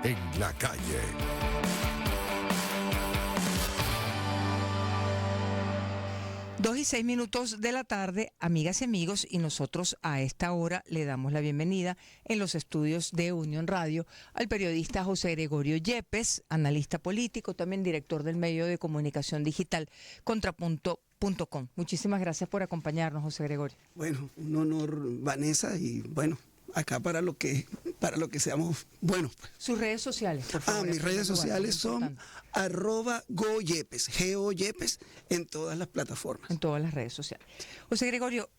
en la calle. Dos y 6 minutos de la tarde, amigas y amigos, y nosotros a esta hora le damos la bienvenida en los estudios de Unión Radio al periodista José Gregorio Yepes, analista político, también director del medio de comunicación digital Contrapunto.com. Muchísimas gracias por acompañarnos, José Gregorio. Bueno, un honor, Vanessa, y bueno, acá para lo que seamos buenos. Pues. Sus redes sociales, por favor. Mis redes sociales son @GoYepes, G-O-Yepes, en todas las plataformas. En todas las redes sociales. José Gregorio,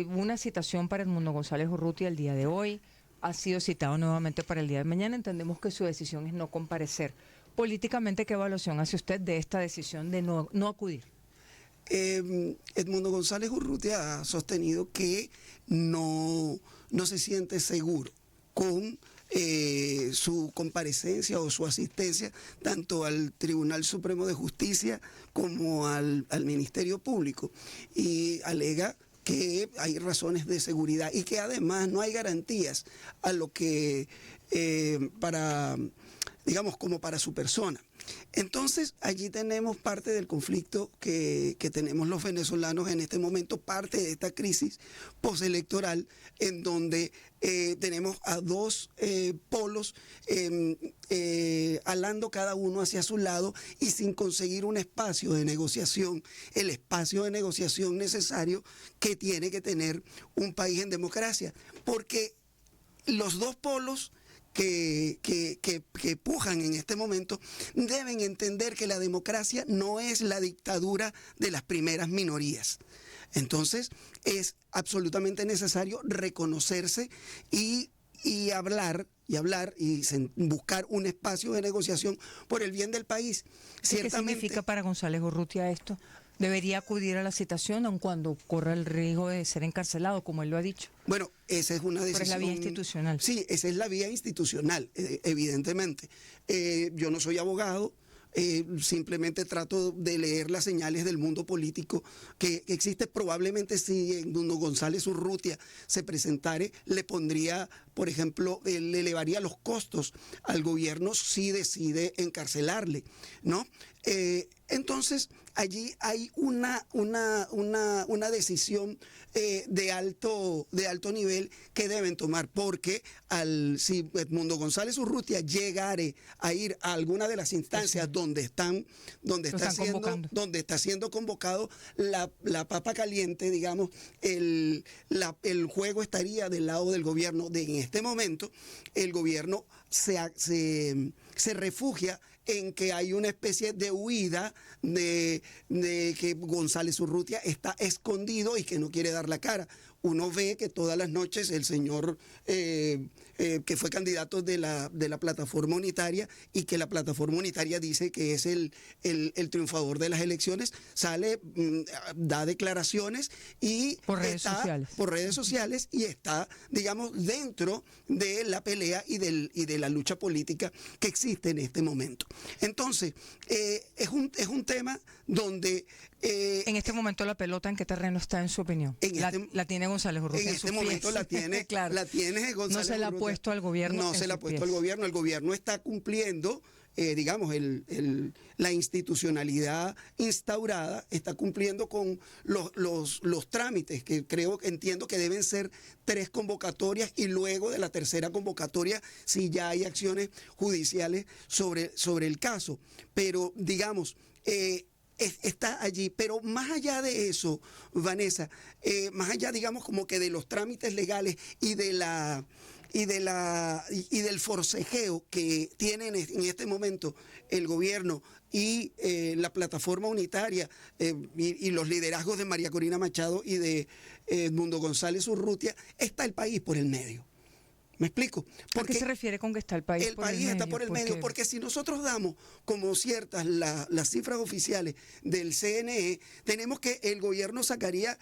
una citación para Edmundo González Urrutia el día de hoy, ha sido citado nuevamente para el día de mañana, entendemos que su decisión es no comparecer. Políticamente, ¿qué evaluación hace usted de esta decisión de no acudir? Edmundo González Urrutia ha sostenido que no se siente seguro con su comparecencia o su asistencia tanto al Tribunal Supremo de Justicia como al Ministerio Público, y alega que hay razones de seguridad y que además no hay garantías a lo que como para su persona. Entonces, allí tenemos parte del conflicto que tenemos los venezolanos en este momento, parte de esta crisis postelectoral, en donde tenemos a dos polos alando cada uno hacia su lado y sin conseguir un espacio de negociación, el espacio de negociación necesario que tiene que tener un país en democracia, porque los dos polos que pujan en este momento deben entender que la democracia no es la dictadura de las primeras minorías. Entonces es absolutamente necesario reconocerse y hablar y buscar un espacio de negociación por el bien del país. ¿Qué significa para González Urrutia esto? ¿Debería acudir a la citación aun cuando corra el riesgo de ser encarcelado, como él lo ha dicho? Bueno, esa es una decisión. Pero es la vía institucional. Sí, esa es la vía institucional, evidentemente. Yo no soy abogado. Simplemente trato de leer las señales del mundo político que existe. Probablemente si Edmundo González Urrutia se presentare, le pondría, por ejemplo, le elevaría los costos al gobierno si decide encarcelarle, ¿no? Entonces, allí hay una decisión de alto nivel que deben tomar, porque si Edmundo González Urrutia llegare a ir a alguna de las instancias donde está siendo convocado la papa caliente, digamos, el juego estaría del lado del gobierno. En este momento, el gobierno se refugia en que hay una especie de huida de que González Urrutia está escondido y que no quiere dar la cara. Uno ve que todas las noches el señor que fue candidato de la plataforma unitaria y que la plataforma unitaria dice que es el triunfador de las elecciones, sale, da declaraciones y por redes sociales y está, digamos, dentro de la pelea y de la lucha política que existe en este momento. Entonces, es un tema donde... en este momento la pelota, ¿en qué terreno está, en su opinión? La tiene González Urrutia. En este momento la tiene, claro. La tiene González Urrutia. No se la ha puesto al gobierno. No se la ha puesto al gobierno. El gobierno está cumpliendo, digamos, la institucionalidad instaurada, está cumpliendo con los trámites que entiendo que deben ser 3 convocatorias, y luego de la tercera convocatoria si ya hay acciones judiciales sobre el caso. Pero, digamos, está allí, pero más allá de eso, Vanessa, más allá, digamos, como que de los trámites legales y del forcejeo que tienen en este momento el gobierno y la plataforma unitaria y los liderazgos de María Corina Machado y de Edmundo González Urrutia, está el país por el medio. ¿Me explico? ¿A qué se refiere con que está el país por el medio? El país está por el medio, porque si nosotros damos como ciertas las cifras oficiales del CNE, tenemos que el gobierno sacaría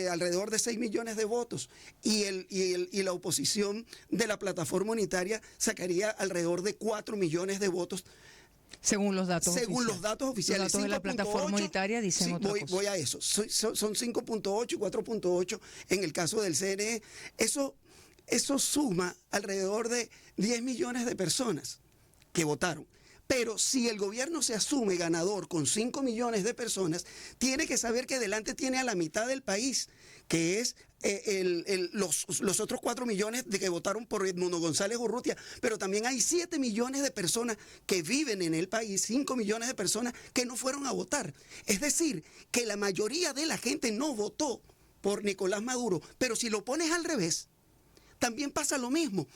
alrededor de 6 millones de votos y la oposición de la plataforma unitaria sacaría alrededor de 4 millones de votos. Según los datos oficiales. Los datos oficiales. Los datos de la plataforma unitaria dicen otra cosa. Voy a eso. Son 5.8 y 4.8 en el caso del CNE. Eso eso suma alrededor de 10 millones de personas que votaron. Pero si el gobierno se asume ganador con 5 millones de personas, tiene que saber que delante tiene a la mitad del país, que es los otros 4 millones de que votaron por Edmundo González Urrutia, pero también hay 7 millones de personas que viven en el país, 5 millones de personas que no fueron a votar. Es decir, que la mayoría de la gente no votó por Nicolás Maduro, pero si lo pones al revés, también pasa lo mismo.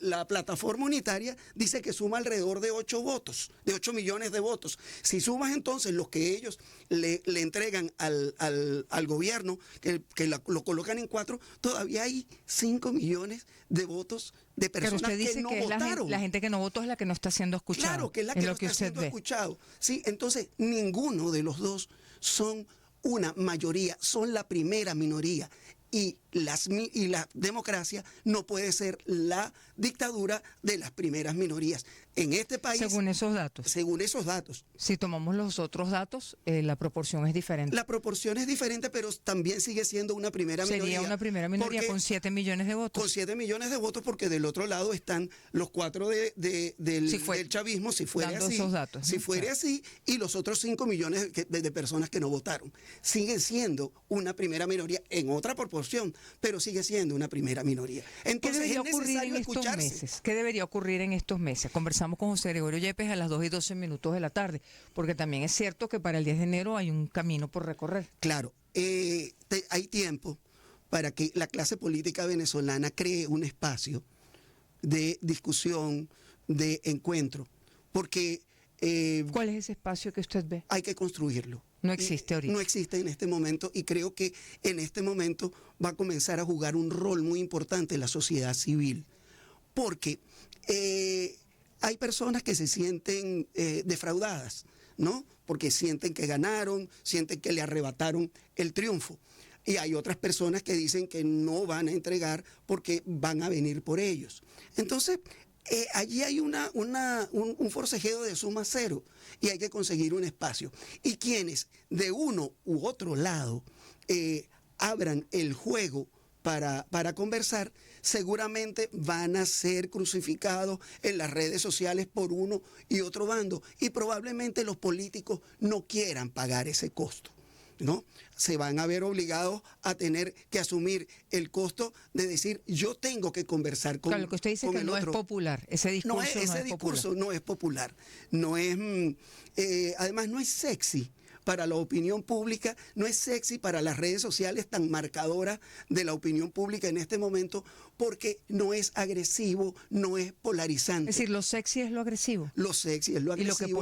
La plataforma unitaria dice que suma alrededor de 8 votos, de 8 millones de votos. Si sumas entonces los que ellos le entregan al gobierno, que lo colocan en 4, todavía hay 5 millones de votos de personas Pero usted dice que no que votaron. la gente que no votó es la que no está siendo escuchada. Claro, que es la que no lo que está usted siendo ve. escuchado. Sí, entonces ninguno de los dos son una mayoría, son la primera minoría. Y la democracia no puede ser la dictadura de las primeras minorías. En este país, Según esos datos. según esos datos, Si tomamos los otros datos, la proporción es diferente. la proporción es diferente, pero también sigue siendo una primera minoría. Sería una primera minoría porque con 7 millones de votos. con 7 millones de votos, porque del otro lado están los 4 del chavismo, si fuera dando así. esos datos, Si ¿no? fuera así, y los otros 5 millones de personas que no votaron. Sigue siendo una primera minoría en otra proporción, pero sigue siendo una primera minoría. ¿Qué Entonces debería es ocurrir necesario en estos escucharse. meses? ¿Qué debería ocurrir en estos meses? Conversamos con José Gregorio Yepes a las 2:12 de la tarde, porque también es cierto que para el 10 de enero hay un camino por recorrer. Claro, hay tiempo para que la clase política venezolana cree un espacio de discusión, de encuentro, porque ¿Cuál es ese espacio que usted ve? hay que construirlo. No existe ahorita. No existe en este momento, y creo que en este momento va a comenzar a jugar un rol muy importante la sociedad civil, porque hay personas que se sienten defraudadas, ¿no? Porque sienten que ganaron, sienten que le arrebataron el triunfo. Y hay otras personas que dicen que no van a entregar porque van a venir por ellos. Entonces, allí hay un forcejeo de suma cero, y hay que conseguir un espacio. Y quienes de uno u otro lado abran el juego para conversar, seguramente van a ser crucificados en las redes sociales por uno y otro bando, y probablemente los políticos no quieran pagar ese costo, ¿no? Se van a ver obligados a tener que asumir el costo de decir: yo tengo que conversar con Claro, lo que usted dice con es que el no otro. es popular. Ese discurso No, ese discurso no es popular. No es, además, no es sexy para la opinión pública, no es sexy para las redes sociales tan marcadoras de la opinión pública en este momento, porque no es agresivo, no es polarizante. Es decir, lo sexy es lo agresivo. Lo sexy es lo Y lo que agresivo,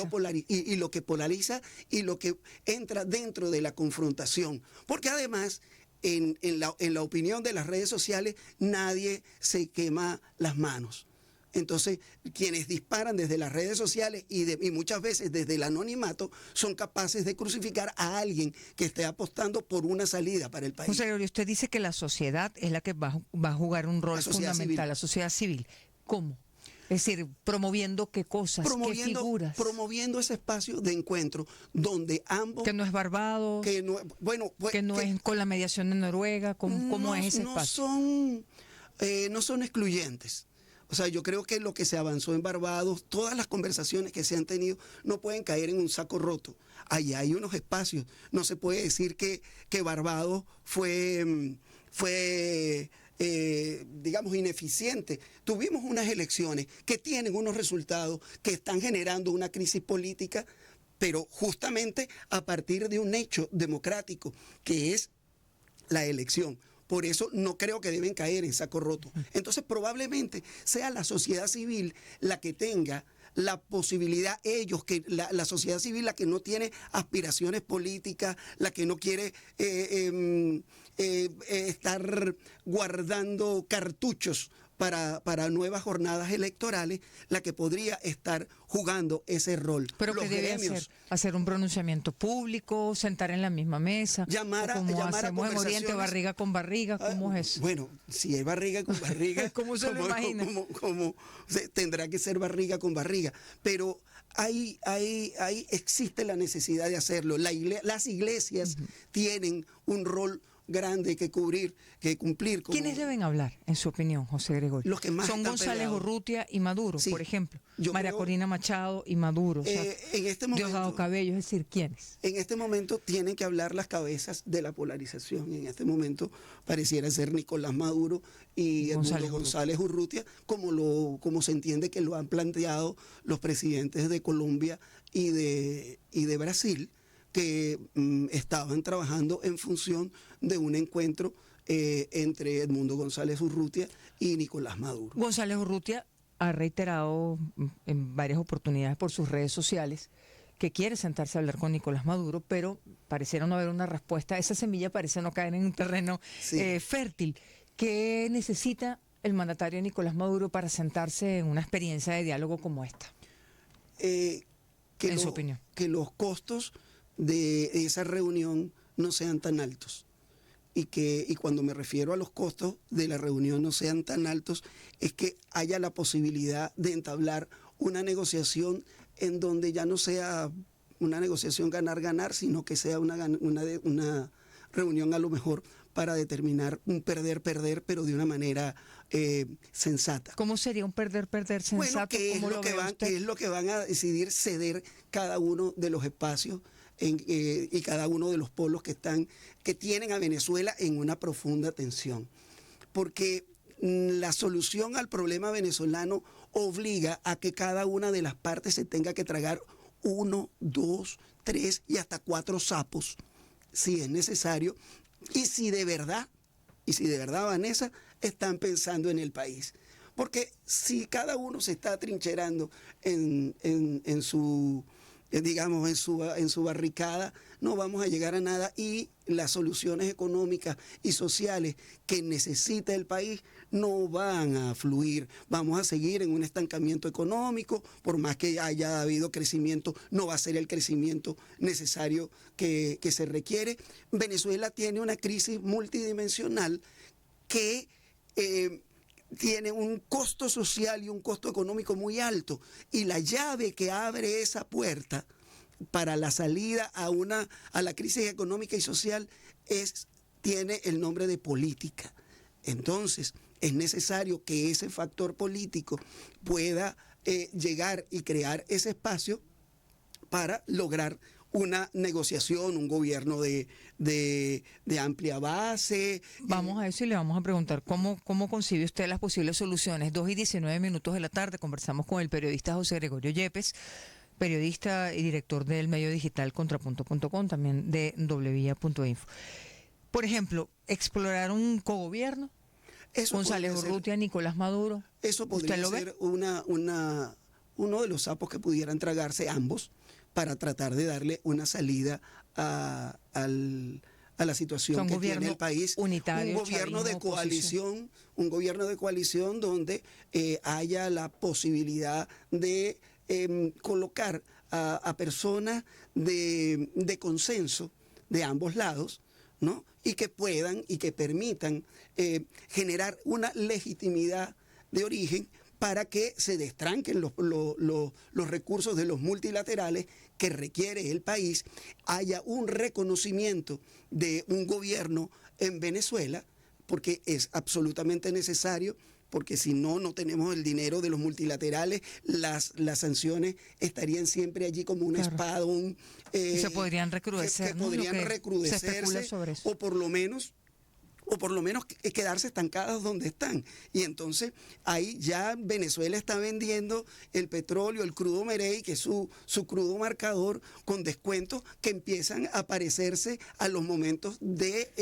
polariza. es y lo que polariza, y lo que entra dentro de la confrontación. Porque además, en la opinión de las redes sociales, nadie se quema las manos. Entonces, quienes disparan desde las redes sociales y muchas veces desde el anonimato, son capaces de crucificar a alguien que esté apostando por una salida para el país. José Gregorio, usted dice que la sociedad es la que va a jugar un rol La sociedad fundamental, civil. la sociedad civil. ¿Cómo? Es decir, promoviendo qué cosas, qué figuras. Promoviendo ese espacio de encuentro donde ambos... Que no es Barbados, que no, bueno, pues, que no es con la mediación de Noruega. ¿Cómo es ese espacio? No son excluyentes. O sea, yo creo que lo que se avanzó en Barbados, todas las conversaciones que se han tenido, no pueden caer en un saco roto. Allá hay unos espacios. No se puede decir que Barbados fue digamos, ineficiente. Tuvimos unas elecciones que tienen unos resultados que están generando una crisis política, pero justamente a partir de un hecho democrático, que es la elección. Por eso no creo que deben caer en saco roto. Entonces, probablemente sea la sociedad civil la que tenga la posibilidad, la sociedad civil, la que no tiene aspiraciones políticas, la que no quiere estar guardando cartuchos para nuevas jornadas electorales, la que podría estar jugando ese rol. ¿Pero Los qué debe gremios, hacer? ¿Hacer un pronunciamiento público? ¿Sentar en la misma mesa? Llamar a ¿O como hacemos en Oriente, conversaciones? barriga con barriga? ¿Cómo es eso? Bueno, si hay barriga con barriga, ¿Cómo se lo imagina? Tendrá que ser barriga con barriga. Pero ahí existe la necesidad de hacerlo. Las iglesias tienen un rol grande que cumplir. ¿Quiénes deben hablar, en su opinión, José Gregorio? Los que más son están González peleados. Urrutia y Maduro, Sí. por ejemplo. Yo María creo- Corina Machado y Maduro. O sea, En este momento, Diosdado Cabello, es decir, ¿quiénes? en este momento tienen que hablar las cabezas de la polarización. En este momento pareciera ser Nicolás Maduro y Edmundo González Urrutia, como se entiende que lo han planteado los presidentes de Colombia y de Brasil, que estaban trabajando en función de un encuentro entre Edmundo González Urrutia y Nicolás Maduro. González Urrutia ha reiterado en varias oportunidades por sus redes sociales que quiere sentarse a hablar con Nicolás Maduro, pero pareciera no haber una respuesta. Esa semilla parece no caer en un terreno fértil. ¿Qué necesita el mandatario Nicolás Maduro para sentarse en una experiencia de diálogo como esta? En su opinión. Que los costos de esa reunión no sean tan altos. Y cuando me refiero a los costos de la reunión no sean tan altos, es que haya la posibilidad de entablar una negociación en donde ya no sea una negociación ganar-ganar, sino que sea una reunión a lo mejor para determinar un perder-perder, pero de una manera sensata. ¿Cómo sería un perder-perder sensato? Bueno, ¿qué es lo que van a decidir ceder cada uno de los espacios y cada uno de los polos que tienen a Venezuela en una profunda tensión? Porque la solución al problema venezolano obliga a que cada una de las partes se tenga que tragar 1, 2, 3 y hasta 4 sapos, si es necesario, y si de verdad, Vanessa, están pensando en el país. Porque si cada uno se está atrincherando en su barricada, no vamos a llegar a nada, y las soluciones económicas y sociales que necesita el país no van a fluir. Vamos a seguir en un estancamiento económico, por más que haya habido crecimiento, no va a ser el crecimiento necesario que se requiere. Venezuela tiene una crisis multidimensional que tiene un costo social y un costo económico muy alto, y la llave que abre esa puerta para la salida a la crisis económica y social tiene el nombre de política. Entonces, es necesario que ese factor político pueda llegar y crear ese espacio para lograr una negociación, un gobierno de amplia base. Vamos a eso y le vamos a preguntar cómo concibe usted las posibles soluciones. 2:19 de la tarde conversamos con el periodista José Gregorio Yepes, periodista y director del medio digital Contrapunto.com, también de doblevía.info. Por ejemplo, explorar un cogobierno, González Urrutia, Nicolás Maduro. Eso podría ser uno de los sapos que pudieran tragarse ambos, para tratar de darle una salida a la situación que tiene el país. Unitario, un gobierno de coalición donde haya la posibilidad de colocar a personas de consenso de ambos lados, ¿no? Y que puedan y que permitan generar una legitimidad de origen para que se destranquen los recursos de los multilaterales que requiere el país, haya un reconocimiento de un gobierno en Venezuela, porque es absolutamente necesario, porque si no, no tenemos el dinero de los multilaterales, las sanciones estarían siempre allí como un espadón. Y se podrían recrudecer, que podrían recrudecerse, se especula sobre eso. o por lo menos quedarse estancadas donde están. Y entonces ahí ya Venezuela está vendiendo el petróleo, el crudo Merey, que es su crudo marcador, con descuentos que empiezan a parecerse a los momentos de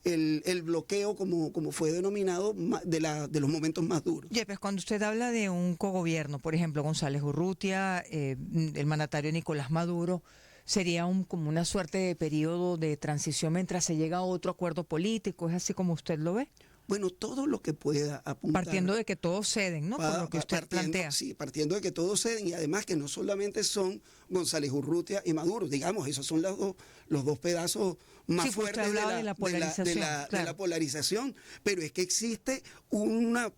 el bloqueo, como fue denominado, de los momentos más duros. Yepes, cuando usted habla de un cogobierno, por ejemplo, González Urrutia, el mandatario Nicolás Maduro, ¿sería como una suerte de periodo de transición mientras se llega a otro acuerdo político? ¿Es así como usted lo ve? Bueno, todo lo que pueda apuntar. Partiendo de que todos ceden, ¿no? Por lo que usted plantea. Sí, partiendo de que todos ceden, y además que no solamente son González Urrutia y Maduro, digamos, esos son los dos pedazos más Sí, porque usted fuertes hablaba de la polarización, de claro. la polarización, pero es que existe una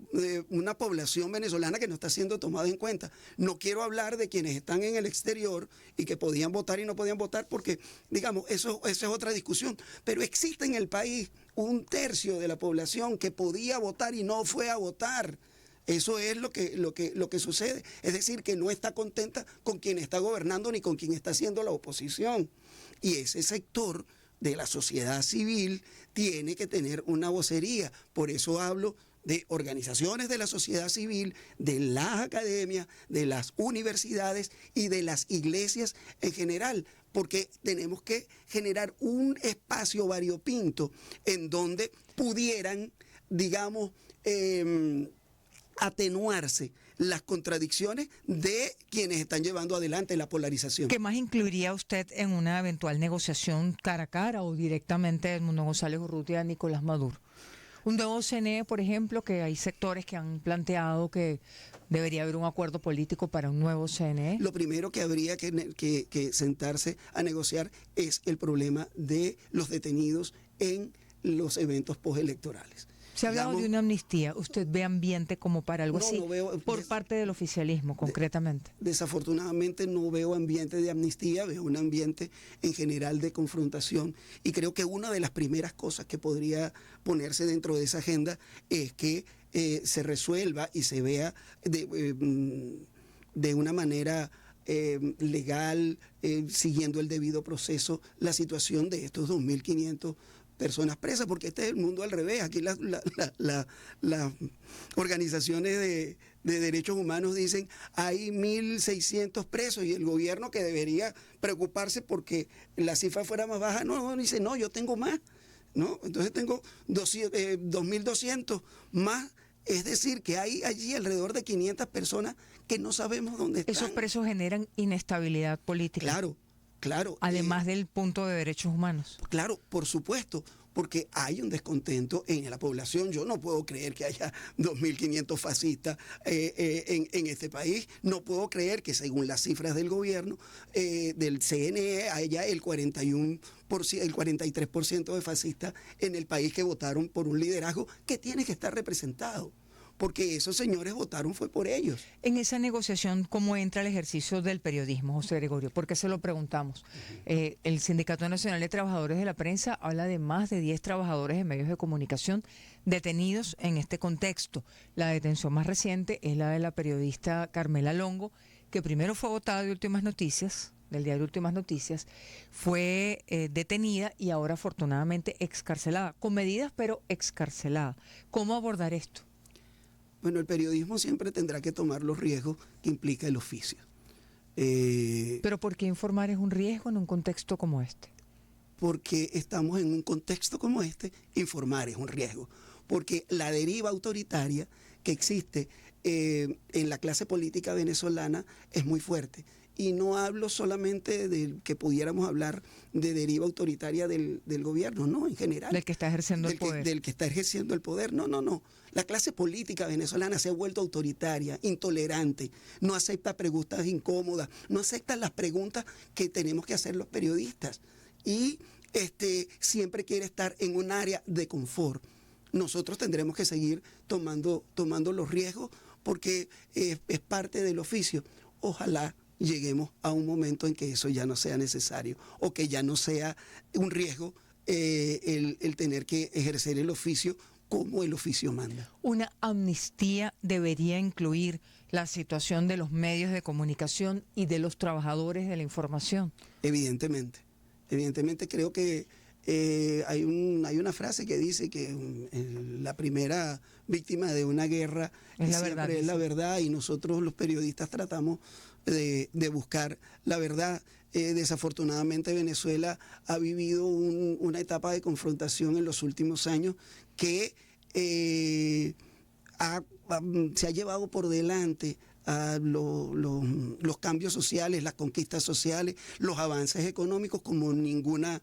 población venezolana que no está siendo tomada en cuenta. No quiero hablar de quienes están en el exterior y que podían votar y no podían votar porque, digamos, eso es otra discusión, pero existe en el país un tercio de la población que podía votar y no fue a votar. Eso es lo que sucede. Es decir, que no está contenta con quien está gobernando ni con quien está haciendo la oposición. Y ese sector de la sociedad civil tiene que tener una vocería. Por eso hablo de organizaciones de la sociedad civil, de las academias, de las universidades y de las iglesias en general, porque tenemos que generar un espacio variopinto en donde pudieran, digamos, atenuarse las contradicciones de quienes están llevando adelante la polarización. ¿Qué más incluiría usted en una eventual negociación cara a cara o directamente de Edmundo González Urrutia a Nicolás Maduro? Un nuevo CNE, por ejemplo, que hay sectores que han planteado que debería haber un acuerdo político para un nuevo CNE. Lo primero que habría que sentarse a negociar es el problema de los detenidos en los eventos postelectorales. Se ha hablado de una amnistía. ¿Usted ve ambiente como para algo así? No veo, por parte del oficialismo, concretamente. Desafortunadamente no veo ambiente de amnistía, veo un ambiente en general de confrontación. Y creo que una de las primeras cosas que podría ponerse dentro de esa agenda es que se resuelva y se vea de una manera legal, siguiendo el debido proceso, la situación de estos 2.500 personas presas, porque este es el mundo al revés. Aquí las organizaciones de derechos humanos dicen hay 1.600 presos y el gobierno, que debería preocuparse porque la cifra fuera más baja, no, dice, no, yo tengo más, ¿no? Entonces tengo 2.200 más. Es decir, que hay allí alrededor de 500 personas que no sabemos dónde están. Esos presos generan inestabilidad política. Claro. Claro. Además del punto de derechos humanos. Claro, por supuesto, porque hay un descontento en la población. Yo no puedo creer que haya 2.500 fascistas en este país. No puedo creer que, según las cifras del gobierno, del CNE, haya el 43% de fascistas en el país que votaron por un liderazgo que tiene que estar representado. Porque esos señores votaron fue por ellos. En esa negociación, ¿cómo entra el ejercicio del periodismo, José Gregorio? ¿Por qué se lo preguntamos? El Sindicato Nacional de Trabajadores de la Prensa habla de más de 10 trabajadores de medios de comunicación detenidos en este contexto. La detención más reciente es la de la periodista Carmela Longo, que primero fue votada de Últimas Noticias, del diario Últimas Noticias, fue detenida y ahora afortunadamente excarcelada, con medidas pero excarcelada. ¿Cómo abordar esto? Bueno, el periodismo siempre tendrá que tomar los riesgos que implica el oficio. ¿Pero por qué informar es un riesgo en un contexto como este? Porque estamos en un contexto como este, informar es un riesgo. Porque la deriva autoritaria que existe en la clase política venezolana es muy fuerte. Y no hablo solamente de que pudiéramos hablar de deriva autoritaria del gobierno, no, en general. Del que está ejerciendo el poder. Del que está ejerciendo el poder, no. La clase política venezolana se ha vuelto autoritaria, intolerante, no acepta preguntas incómodas, no acepta las preguntas que tenemos que hacer los periodistas. Y siempre quiere estar en un área de confort. Nosotros tendremos que seguir tomando los riesgos porque es parte del oficio. Ojalá lleguemos a un momento en que eso ya no sea necesario o que ya no sea un riesgo el tener que ejercer el oficio como el oficio manda. Una amnistía debería incluir la situación de los medios de comunicación y de los trabajadores de la información. Evidentemente creo que hay una frase que dice que la primera víctima de una guerra es la verdad, y nosotros los periodistas tratamos de buscar la verdad. Desafortunadamente Venezuela ha vivido una etapa de confrontación en los últimos años que se ha llevado por delante a los cambios sociales, las conquistas sociales, los avances económicos como ninguna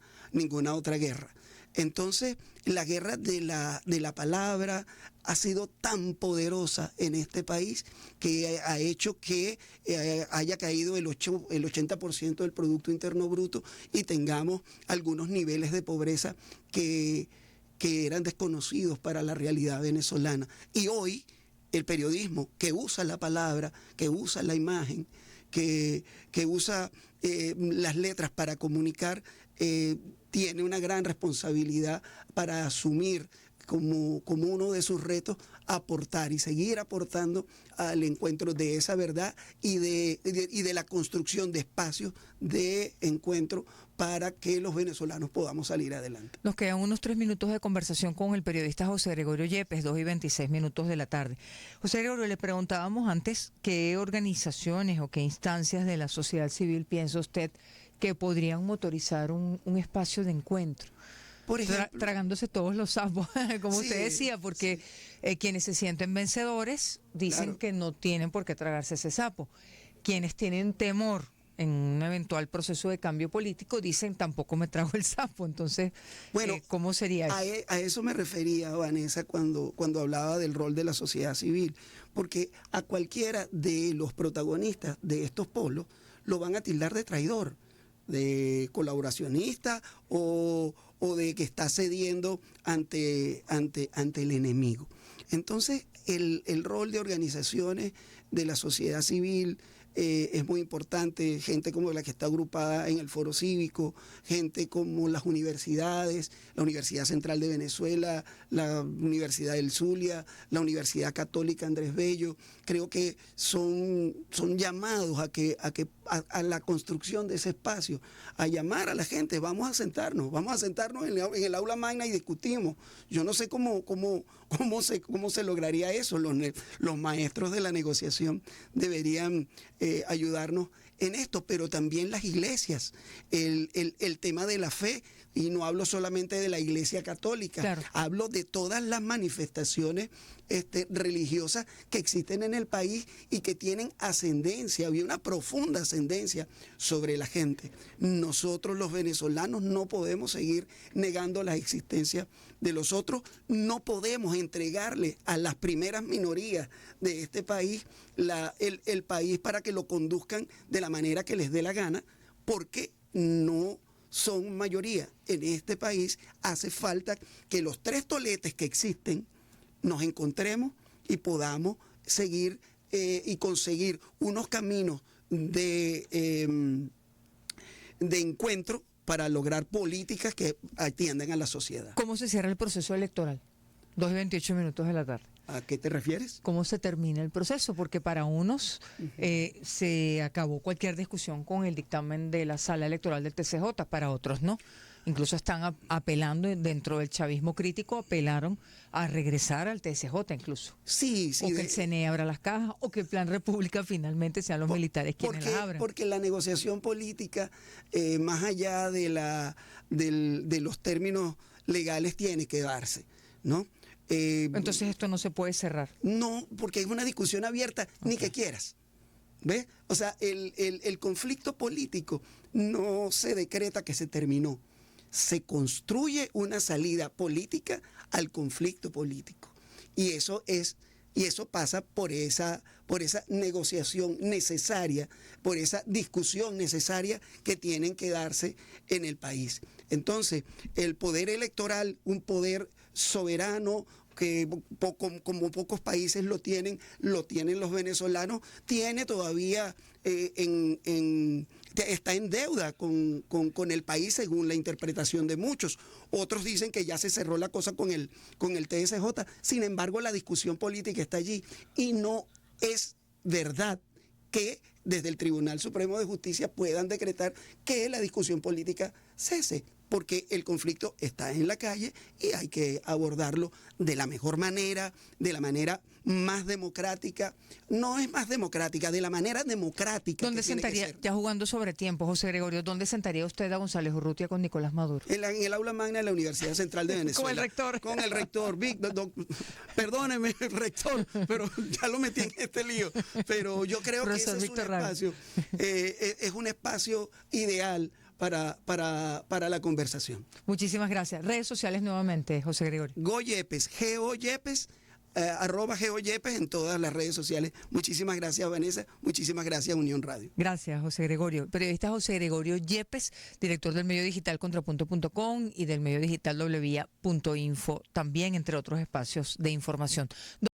otra guerra. Entonces, la guerra de la palabra ha sido tan poderosa en este país que ha hecho que haya caído el 80% del Producto Interno Bruto y tengamos algunos niveles de pobreza que eran desconocidos para la realidad venezolana. Y hoy el periodismo que usa la palabra, que usa la imagen, que usa las letras para comunicar, tiene una gran responsabilidad para asumir como uno de sus retos aportar y seguir aportando al encuentro de esa verdad y de la construcción de espacios de encuentro para que los venezolanos podamos salir adelante. Nos quedan unos 3 minutos de conversación con el periodista José Gregorio Yepes, 2:26 de la tarde. José Gregorio, le preguntábamos antes qué organizaciones o qué instancias de la sociedad civil piensa usted que podrían motorizar un espacio de encuentro. Por ejemplo, tragándose todos los sapos, como sí, usted decía, porque quienes se sienten vencedores dicen claro, que no tienen por qué tragarse ese sapo. Quienes tienen temor en un eventual proceso de cambio político dicen tampoco me trago el sapo. Entonces, bueno, ¿cómo sería eso? A eso me refería, Vanessa, cuando hablaba del rol de la sociedad civil, porque a cualquiera de los protagonistas de estos polos lo van a tildar de traidor, de colaboracionista o de que está cediendo ante el enemigo. Entonces, el rol de organizaciones de la sociedad civil es muy importante, gente como la que está agrupada en el Foro Cívico, gente como las universidades, la Universidad Central de Venezuela, la Universidad del Zulia, la Universidad Católica Andrés Bello. Creo que son llamados a la construcción de ese espacio, a llamar a la gente, vamos a sentarnos en el aula magna y discutimos. Yo no sé cómo se lograría eso. Los maestros de la negociación deberían ayudarnos en esto, pero también las iglesias, el tema de la fe, y no hablo solamente de la Iglesia Católica, claro, hablo de todas las manifestaciones religiosas que existen en el país y que tienen ascendencia, había una profunda ascendencia sobre la gente. Nosotros los venezolanos no podemos seguir negando la existencia de los otros, no podemos entregarle a las primeras minorías de este país el país para que lo conduzcan de la manera que les dé la gana, porque no son mayoría. En este país hace falta que los 3 toletes que existen nos encontremos y podamos seguir y conseguir unos caminos de encuentro para lograr políticas que atiendan a la sociedad. ¿Cómo se cierra el proceso electoral? 2:28 de la tarde. ¿A qué te refieres? ¿Cómo se termina el proceso? Porque para unos se acabó cualquier discusión con el dictamen de la sala electoral del TCJ, para otros no. Incluso están apelando, dentro del chavismo crítico, apelaron a regresar al TCJ incluso. Sí, sí. O que el CNE abra las cajas, o que el Plan República finalmente sean los militares quienes las abran. Porque la negociación política, más allá de los términos legales, tiene que darse, ¿no? Entonces esto no se puede cerrar. No, porque es una discusión abierta, ni que quieras. ¿Ves? O sea, el conflicto político no se decreta que se terminó. Se construye una salida política al conflicto político. Y eso pasa por esa negociación necesaria, por esa discusión necesaria que tienen que darse en el país. Entonces, el poder electoral, un poder soberano, que como pocos países lo tienen los venezolanos, tiene todavía está en deuda con el país según la interpretación de muchos. Otros dicen que ya se cerró la cosa con el TSJ. Sin embargo, la discusión política está allí y no es verdad que desde el Tribunal Supremo de Justicia puedan decretar que la discusión política cese, porque el conflicto está en la calle y hay que abordarlo de la mejor manera, de la manera más democrática. No es más democrática, de la manera democrática. ¿Dónde sentaría, ya jugando sobre tiempo, José Gregorio, dónde sentaría usted a González Urrutia con Nicolás Maduro? En el aula magna de la Universidad Central de Venezuela. Con el rector. Con el rector. Perdóneme, rector, pero ya lo metí en este lío. Pero yo creo que ese es un espacio ideal para la conversación. Muchísimas gracias. Redes sociales nuevamente, José Gregorio. Goyepes, G-O-Yepes, arroba Geoyepes en todas las redes sociales. Muchísimas gracias, Vanessa. Muchísimas gracias, Unión Radio. Gracias, José Gregorio. Periodista José Gregorio Yepes, director del medio digital contrapunto.com y del medio digital wvia.info, también entre otros espacios de información.